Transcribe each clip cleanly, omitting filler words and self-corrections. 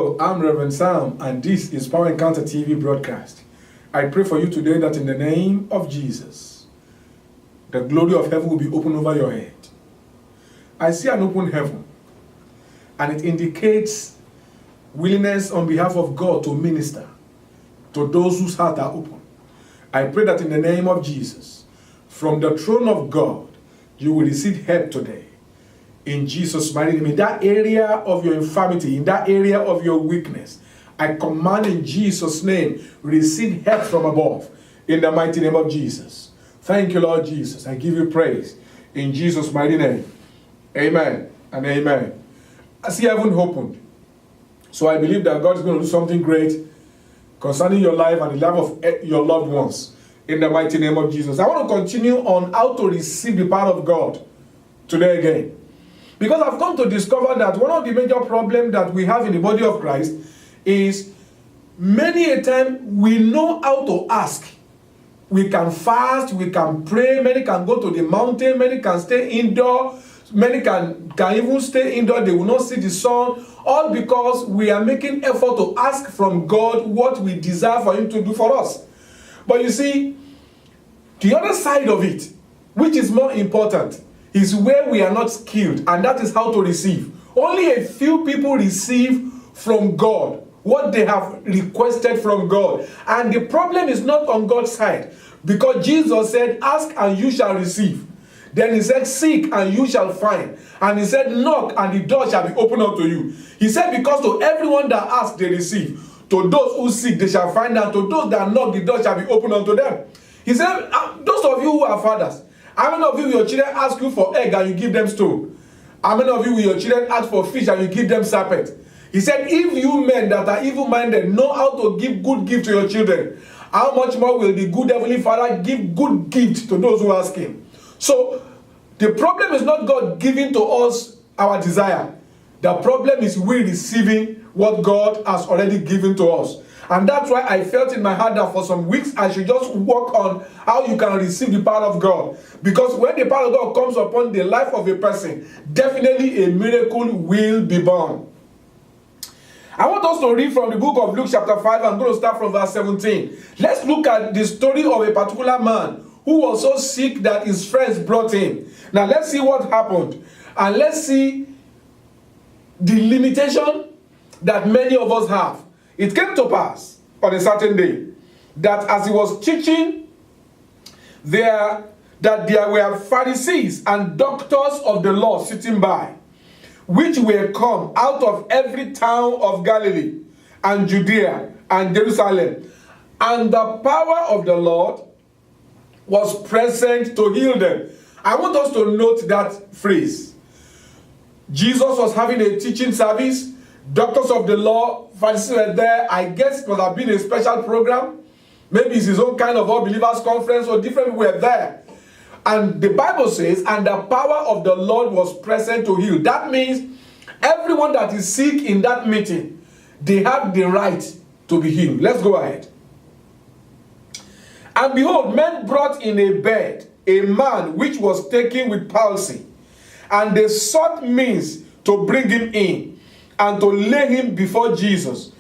Hello, I'm Reverend Sam, and this is Power Encounter TV broadcast. I pray for you today that in the name of Jesus, the glory of heaven will be open over your head. I see an open heaven, and it indicates willingness on behalf of God to minister to those whose hearts are open. I pray that in the name of Jesus, from the throne of God, you will receive help today. In Jesus' mighty name, in that area of your infirmity, in that area of your weakness, I command in Jesus' name, receive help from above. In the mighty name of Jesus. Thank you, Lord Jesus. I give you praise. In Jesus' mighty name. Amen and amen. I see heaven opened. So I believe that God is going to do something great concerning your life and the life of your loved ones. In the mighty name of Jesus. I want to continue on how to receive the power of God today again. Because I've come to discover that one of the major problems that we have in the body of Christ is many a time we know how to ask. We can fast, we can pray, many can go to the mountain, many can stay indoor, many can even stay indoor, they will not see the sun, all because we are making effort to ask from God what we desire for Him to do for us. But you see, the other side of it, which is more important, is where we are not skilled, and that is how to receive. Only a few people receive from God what they have requested from God. And the problem is not on God's side, because Jesus said, ask and you shall receive. Then he said, seek and you shall find. And he said, knock and the door shall be opened unto you. He said, because to everyone that asks, they receive. To those who seek, they shall find, and to those that knock, the door shall be opened unto them. He said, those of you who are fathers, how many of you, your children ask you for egg and you give them stone? How many of you, your children ask for fish and you give them serpent? He said, if you men that are evil-minded know how to give good gift to your children, how much more will the good Heavenly Father give good gift to those who ask Him? So, the problem is not God giving to us our desire. The problem is we receiving what God has already given to us. And that's why I felt in my heart that for some weeks I should just work on how you can receive the power of God. Because when the power of God comes upon the life of a person, definitely a miracle will be born. I want us to read from the book of Luke chapter 5. I'm going to start from verse 17. Let's look at the story of a particular man who was so sick that his friends brought him. Now let's see what happened. And let's see the limitation that many of us have. It came to pass on a certain day that as he was teaching there, that there were Pharisees and doctors of the law sitting by, which were come out of every town of Galilee and Judea and Jerusalem. And the power of the Lord was present to heal them. I want us to note that phrase. Jesus was having a teaching service. Doctors of the law, Pharisees were there. I guess it must have been a special program. Maybe it's his own kind of all believers conference, or different people were there. And the Bible says, and the power of the Lord was present to heal. That means everyone that is sick in that meeting, they have the right to be healed. Let's go ahead. And behold, men brought in a bed a man which was taken with palsy, and they sought means to bring him in, and to lay him before Jesus.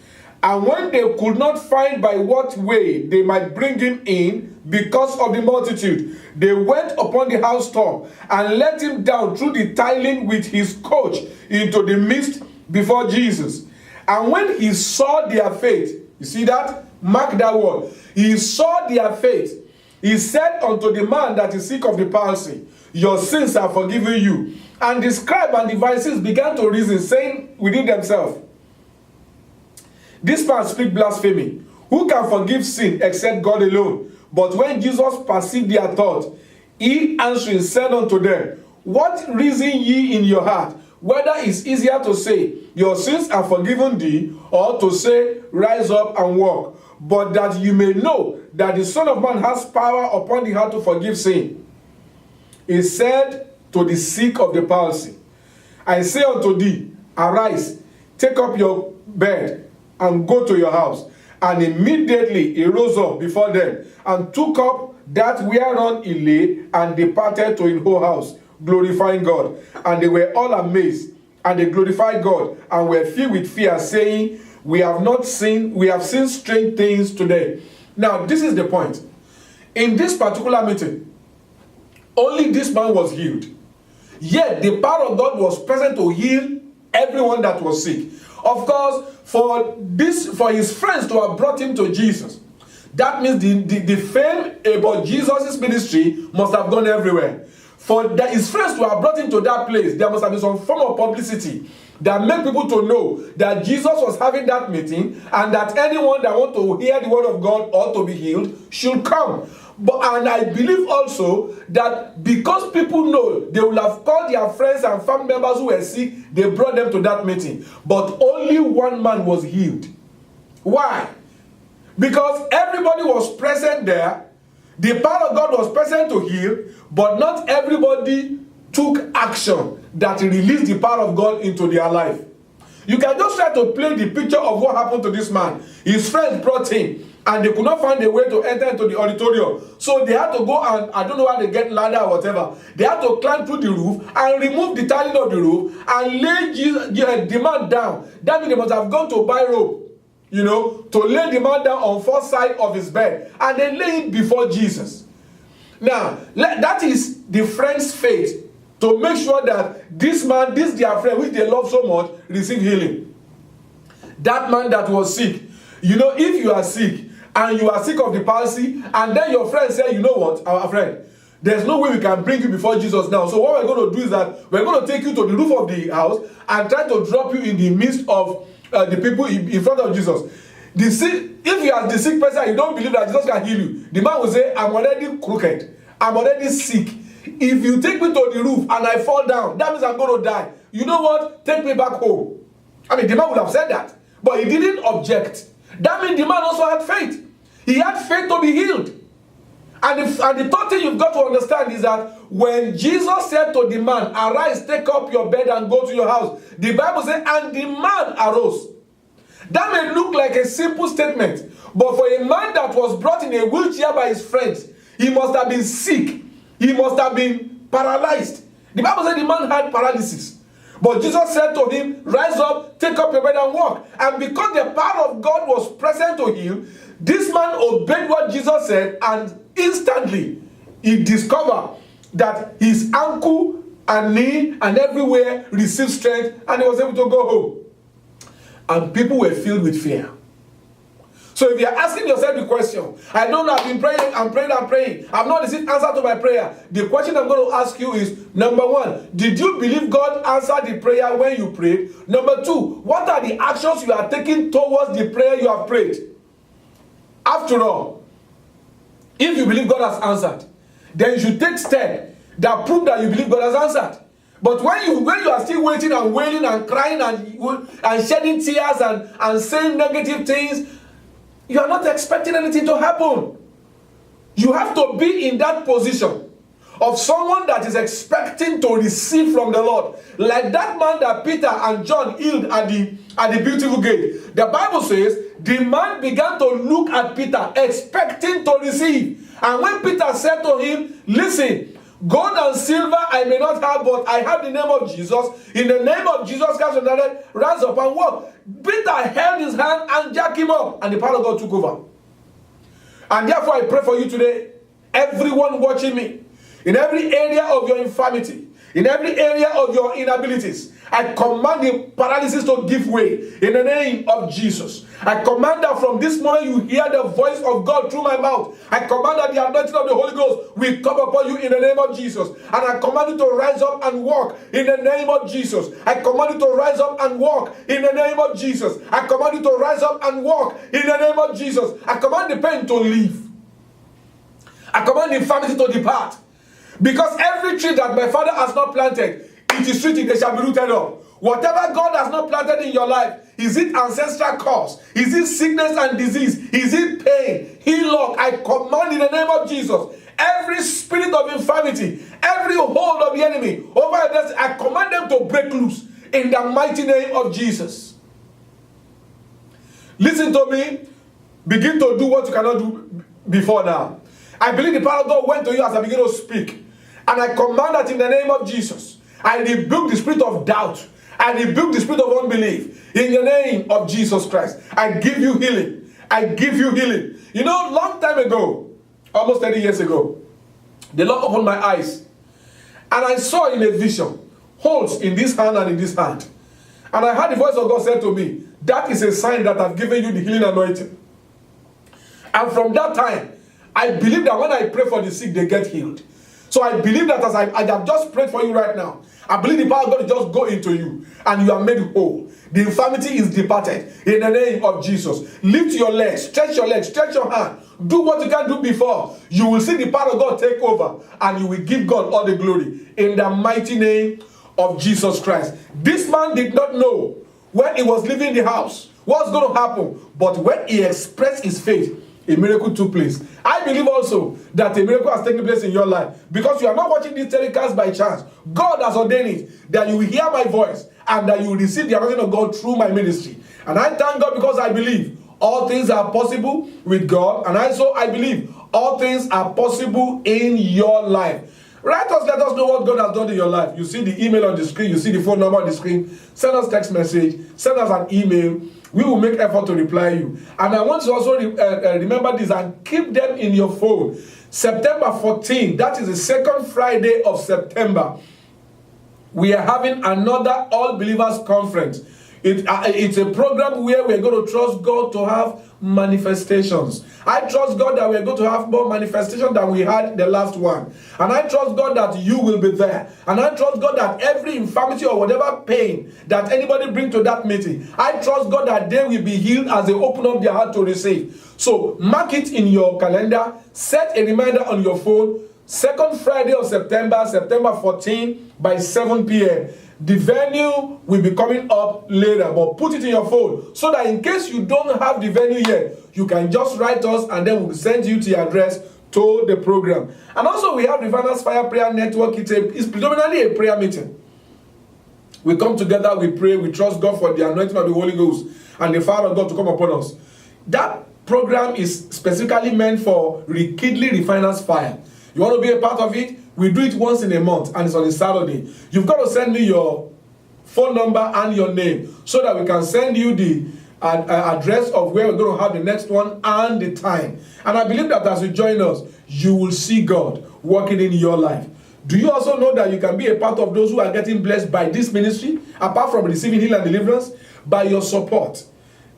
And when they could not find by what way they might bring him in because of the multitude, they went upon the housetop and let him down through the tiling with his coach into the midst before Jesus. And when he saw their faith, you see that? Mark that word. He saw their faith. He said unto the man that is sick of the palsy, your sins are forgiven you. And the scribe and the Pharisees began to reason, saying within themselves, this man speaks blasphemy. Who can forgive sin except God alone? But when Jesus perceived their thought, he answering said unto them, what reason ye in your heart? Whether it's easier to say, your sins are forgiven thee, or to say, rise up and walk. But that you may know that the Son of Man has power upon the heart to forgive sin. He said to the sick of the palsy, I say unto thee, arise, take up your bed, and go to your house. And immediately he rose up before them, and took up that whereon he lay, and departed to his whole house, glorifying God. And they were all amazed, and they glorified God, and were filled with fear, saying, we have seen strange things today. Now, this is the point. In this particular meeting, only this man was healed. Yet, the power of God was present to heal everyone that was sick. Of course, for his friends to have brought him to Jesus, that means the fame about Jesus' ministry must have gone everywhere. For his friends to have brought him to that place, there must have been some form of publicity that made people to know that Jesus was having that meeting, and that anyone that wants to hear the word of God or to be healed should come. And I believe also that because people know, they will have called their friends and family members who were sick, they brought them to that meeting. But only one man was healed. Why? Because everybody was present there. The power of God was present to heal, but not everybody took action that released the power of God into their life. You can just try to play the picture of what happened to this man. His friends brought him, and they could not find a way to enter into the auditorium. So they had to go, and I don't know how they get ladder or whatever. They had to climb through the roof and remove the tiling of the roof and lay the man down. That means they must have gone to buy rope, to lay the man down on four sides of his bed, and they lay him before Jesus. Now, that is the friend's faith, to make sure that this man, their friend, which they love so much, receive healing. That man that was sick, if you are sick, and you are sick of the palsy, and then your friend say, you know what, our friend, there's no way we can bring you before Jesus now. So what we're going to do is that we're going to take you to the roof of the house and try to drop you in the midst of the people in front of Jesus. If you are the sick person and you don't believe that Jesus can heal you, the man will say, I'm already crooked, I'm already sick. If you take me to the roof and I fall down, that means I'm going to die. You know what? Take me back home. The man would have said that, but he didn't object. That means the man also had faith. He had faith to be healed. And the third thing you've got to understand is that when Jesus said to the man, arise, take up your bed and go to your house, the Bible says, and the man arose. That may look like a simple statement, but for a man that was brought in a wheelchair by his friends, he must have been sick. He must have been paralyzed. The Bible said the man had paralysis. But Jesus said to him, rise up, take up your bed and walk. And because the power of God was present to him, this man obeyed what Jesus said, and instantly he discovered that his ankle and knee and everywhere received strength, and he was able to go home. And people were filled with fear. So if you're asking yourself the question, I don't know, I've been praying, I'm praying, I've not received answer to my prayer. The question I'm going to ask you is, number one, did you believe God answered the prayer when you prayed? Number two, what are the actions you are taking towards the prayer you have prayed? After all, if you believe God has answered, then you should take steps that prove that you believe God has answered. But when you are still waiting and wailing and crying and shedding tears and saying negative things, you are not expecting anything to happen. You have to be in that position of someone that is expecting to receive from the Lord. Like that man that Peter and John healed at the beautiful gate. The Bible says, the man began to look at Peter, expecting to receive. And when Peter said to him, listen, gold and silver I may not have, but I have the name of Jesus. In the name of Jesus Christ of Nazareth, rise up and walk. Peter held his hand and jacked him up, and the power of God took over. And therefore I pray for you today, everyone watching me, in every area of your infirmity, in every area of your inabilities, I command the paralysis to give way in the name of Jesus. I command that from this moment you hear the voice of God through my mouth. I command that the anointing of the Holy Ghost will come upon you in the name of Jesus. And I command you to rise up and walk in the name of Jesus. I command you to rise up and walk in the name of Jesus. I command you to rise up and walk in the name of Jesus. I command the pain to leave. I command the infirmity to depart. Because every tree that my Father has not planted, it is written, they shall be rooted up. Whatever God has not planted in your life, is it ancestral cause? Is it sickness and disease? Is it pain? Heal, I command in the name of Jesus, every spirit of infirmity, every hold of the enemy over this, I command them to break loose in the mighty name of Jesus. Listen to me. Begin to do what you cannot do before now. I believe the power of God went to you as I begin to speak. And I command that in the name of Jesus, I rebuke the spirit of doubt. I rebuke the spirit of unbelief in the name of Jesus Christ. I give you healing. I give you healing. You know, long time ago, almost 30 years ago, the Lord opened my eyes and I saw in a vision holes in this hand and in this hand. And I heard the voice of God say to me, that is a sign that I've given you the healing anointing. And from that time, I believe that when I pray for the sick, they get healed. So I believe that as I have just prayed for you right now, I believe the power of God will just go into you and you are made whole. The infirmity is departed in the name of Jesus. Lift your legs, stretch your hand. Do what you can't do before. You will see the power of God take over and you will give God all the glory in the mighty name of Jesus Christ. This man did not know when he was leaving the house what's going to happen, but when he expressed his faith, a miracle took place. I believe also that a miracle has taken place in your life because you are not watching this telecast by chance. God has ordained it that you will hear my voice and that you will receive the anointing of God through my ministry. And I thank God because I believe all things are possible with God, and also I believe all things are possible in your life. Write us, let us know what God has done in your life. You see the email on the screen, you see the phone number on the screen. Send us text message, send us an email. We will make effort to reply you. And I want to also remember this and keep them in your phone. September 14, that is the second Friday of September. We are having another All Believers Conference. It's a program where we're going to trust God to have manifestations. I trust God that we're going to have more manifestation than we had the last one. And I trust God that you will be there. And I trust God that every infirmity or whatever pain that anybody bring to that meeting, I trust God that they will be healed as they open up their heart to receive. So mark it in your calendar. Set a reminder on your phone. Second Friday of September, September 14 by 7 p.m. The venue will be coming up later, but put it in your phone so that in case you don't have the venue yet, you can just write us and then we'll send you to your address to the program. And also we have the Revival Fire Prayer Network. It's predominantly a prayer meeting. We come together, we pray, we trust God for the anointing of the Holy Ghost and the fire of God to come upon us. That program is specifically meant for rekindling Refiner's Fire. You want to be a part of it? We do it once in a month and it's on a Saturday. You've got to send me your phone number and your name so that we can send you the address of where we're going to have the next one and the time. And I believe that as you join us, you will see God working in your life. Do you also know that you can be a part of those who are getting blessed by this ministry, apart from receiving healing and deliverance, by your support?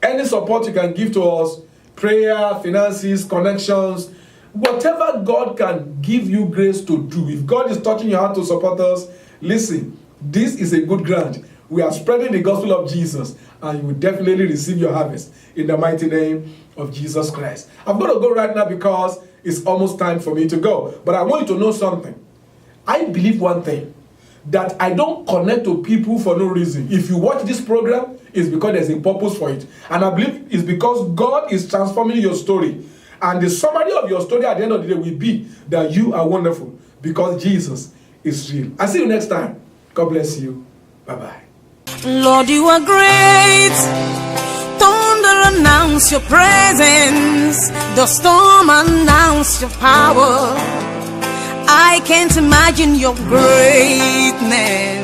Any support you can give to us, prayer, finances, connections, whatever God can give you grace to do. If God is touching your heart to support us, listen, this is a good ground. We are spreading the gospel of Jesus and you will definitely receive your harvest in the mighty name of Jesus Christ. I'm going to go right now because it's almost time for me to go. But I want you to know something. I believe one thing, that I don't connect to people for no reason. If you watch this program, it's because there's a purpose for it. And I believe it's because God is transforming your story. And the summary of your story at the end of the day will be that you are wonderful because Jesus is real. I'll see you next time. God bless you. Bye-bye. Lord, you are great. Thunder announce your presence. The storm announce your power. I can't imagine your greatness.